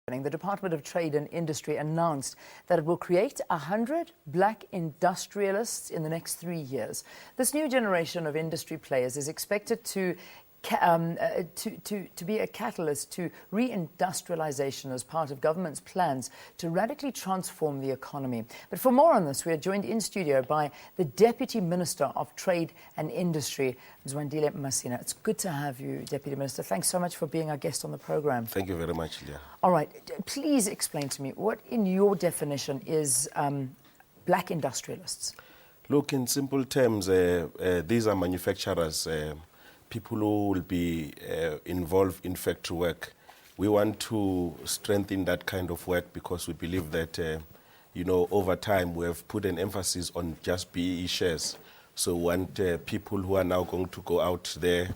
The Department of Trade and Industry announced that it will create 100 black industrialists in the next 3 years. This new generation of industry players is expected to be a catalyst to reindustrialization as part of government's plans to radically transform the economy. But for more on this, we are joined in studio by the Deputy Minister of Trade and Industry, Zwandile Masina. It's good to have you, Deputy Minister. Thanks so much for being our guest on the program. Thank you very much, Leah. All right, please explain to me what, in your definition, is black industrialists? Look, in simple terms, these are manufacturers, people who will be involved in factory work. We want to strengthen that kind of work because we believe that, over time we have put an emphasis on just BEE shares. So we want people who are now going to go out there,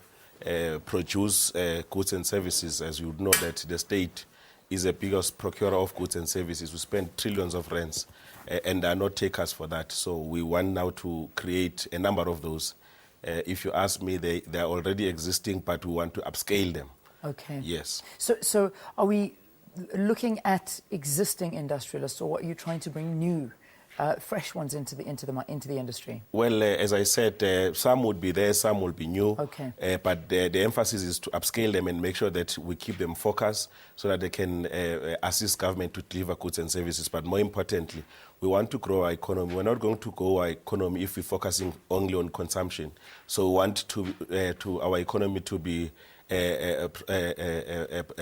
produce goods and services. As you know that the state is the biggest procurer of goods and services. We spend trillions of rands and are not takers for that. So we want now to create a number of those. If you ask me, they are already existing, but we want to upscale them. Okay. Yes. So are we looking at existing industrialists, or are you trying to bring new, fresh ones into the industry? Well, as I said, some would be there, some will be new. Okay. But the emphasis is to upscale them and make sure that we keep them focused so that they can assist government to deliver goods and services. But more importantly, we want to grow our economy. We're not going to grow our economy if we're focusing only on consumption. So we want to our economy to be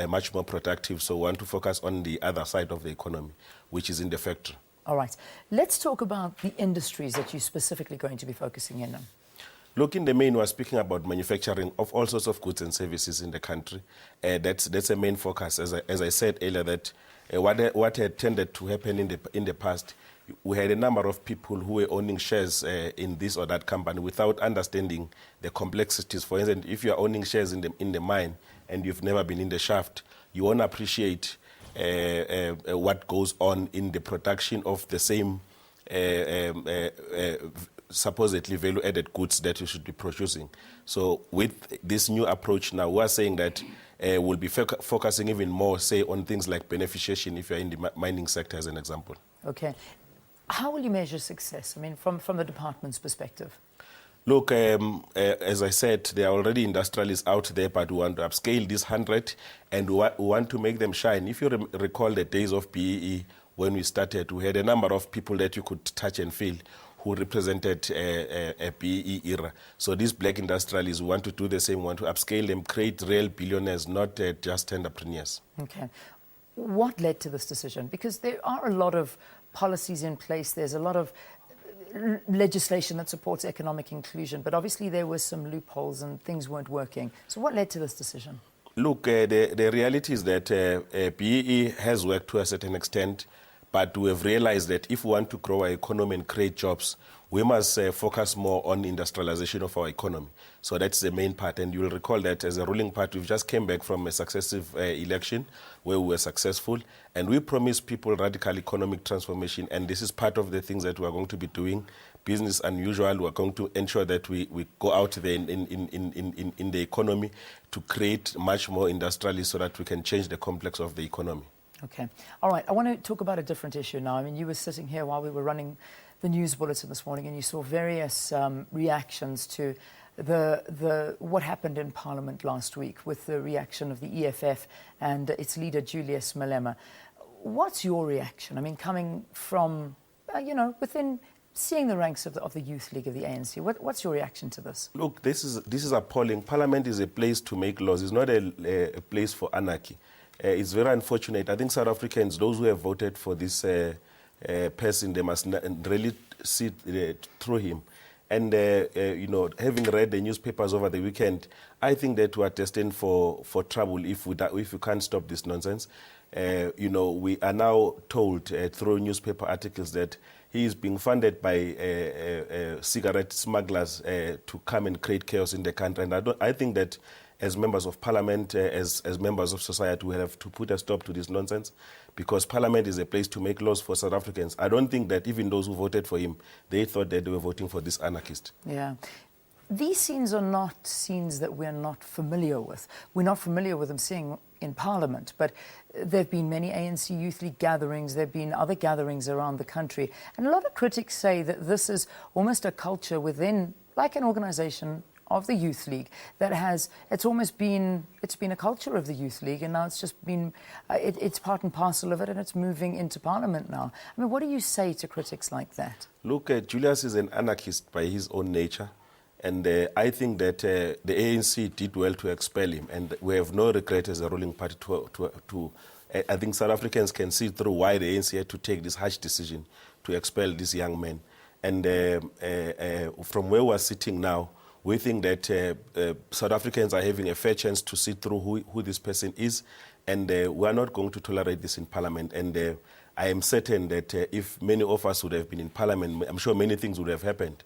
much more productive. So we want to focus on the other side of the economy, which is in the factory. All right. Let's talk about the industries that you're specifically going to be focusing in on. Look, in the main, we're speaking about manufacturing of all sorts of goods and services in the country. That's a main focus. As I said earlier, that what had tended to happen in the past, we had a number of people who were owning shares in this or that company without understanding the complexities. For instance, if you're owning shares in the mine and you've never been in the shaft, you won't appreciate what goes on in the production of the same supposedly value-added goods that you should be producing. So with this new approach now, we are saying that we'll be focusing even more, say, on things like beneficiation if you're in the mining sector, as an example. Okay. How will you measure success, I mean, from the department's perspective? Look, as I said, there are already industrialists out there, but we want to upscale this 100 and we want to make them shine. If you recall the days of BEE, when we started, we had a number of people that you could touch and feel who represented a BEE era. So these black industrialists, we want to do the same, we want to upscale them, create real billionaires, not just entrepreneurs. Okay. What led to this decision? Because there are a lot of policies in place, there's a lot of legislation that supports economic inclusion, but obviously there were some loopholes and things weren't working. So what led to this decision? Look, the reality is that BEE has worked to a certain extent, but we have realized that if we want to grow our economy and create jobs, we must focus more on industrialization of our economy. So that's the main part. And you will recall that as a ruling party, we've just came back from a successive election where we were successful. And we promised people radical economic transformation. And this is part of the things that we're going to be doing. Business unusual. We're going to ensure that we go out there in the economy to create much more industrialists so that we can change the complex of the economy. Okay. All right. I want to talk about a different issue now. I mean, you were sitting here while we were running the news bulletin this morning, and you saw various reactions to what happened in Parliament last week with the reaction of the EFF and its leader, Julius Malema. What's your reaction? I mean, coming from, within seeing the ranks of the Youth League of the ANC, what's your reaction to this? Look, this is appalling. Parliament is a place to make laws. It's not a place for anarchy. It's very unfortunate. I think South Africans, those who have voted for this person, they must really see through him. And, having read the newspapers over the weekend, I think that we are destined for trouble if we can't stop this nonsense. We are now told through newspaper articles that he is being funded by cigarette smugglers to come and create chaos in the country. And I think that as members of parliament, as members of society, we have to put a stop to this nonsense, because parliament is a place to make laws for South Africans. I don't think that even those who voted for him, they thought that they were voting for this anarchist. Yeah. These scenes are not scenes that we're not familiar with. We're not familiar with them seeing in Parliament, but there have been many ANC Youth League gatherings, there have been other gatherings around the country, and a lot of critics say that this is almost a culture within, like an organisation of the Youth League, that it's been a culture of the Youth League, and now it's just been, it's part and parcel of it, and it's moving into Parliament now. I mean, what do you say to critics like that? Look, Julius is an anarchist by his own nature, and I think that the ANC did well to expel him, and we have no regret as a ruling party I think South Africans can see through why the ANC had to take this harsh decision to expel this young man. And from where we're sitting now, we think that South Africans are having a fair chance to see through who this person is, and we are not going to tolerate this in Parliament. And I am certain that if many of us would have been in Parliament, I'm sure many things would have happened.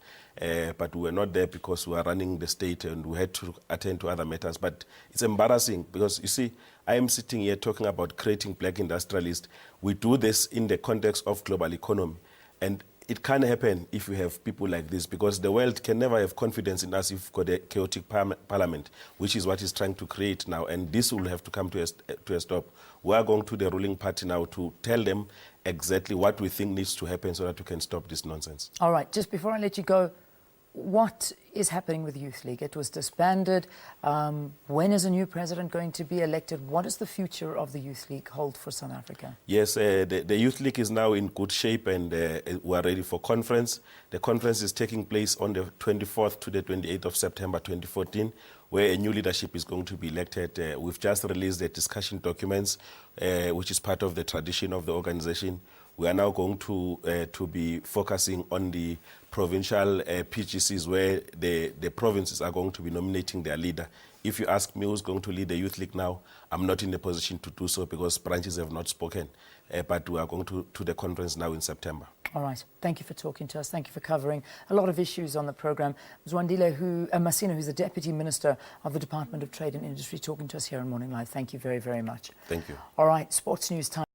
But we were not there because we were running the state and we had to attend to other matters. But it's embarrassing because, you see, I am sitting here talking about creating black industrialists. We do this in the context of global economy. And it can't happen if we have people like this, because the world can never have confidence in us if we've got a chaotic parliament, which is what it's trying to create now. And this will have to come to a stop. We are going to the ruling party now to tell them exactly what we think needs to happen so that we can stop this nonsense. All right, just before I let you go, what is happening with the Youth League? It was disbanded. When is a new president going to be elected? What does the future of the Youth League hold for South Africa? Yes, the Youth League is now in good shape, and we are ready for conference. The conference is taking place on the 24th to the 28th of September 2014, where a new leadership is going to be elected. We've just released the discussion documents, which is part of the tradition of the organization. We are now going to be focusing on the provincial PGCs, where the provinces are going to be nominating their leader. If you ask me who's going to lead the Youth League now, I'm not in a position to do so because branches have not spoken. But we are going to the conference now in September. All right. Thank you for talking to us. Thank you for covering a lot of issues on the programme. Zwandile Masina, who's the Deputy Minister of the Department of Trade and Industry, talking to us here on Morning Live. Thank you very, very much. Thank you. All right. Sports news time.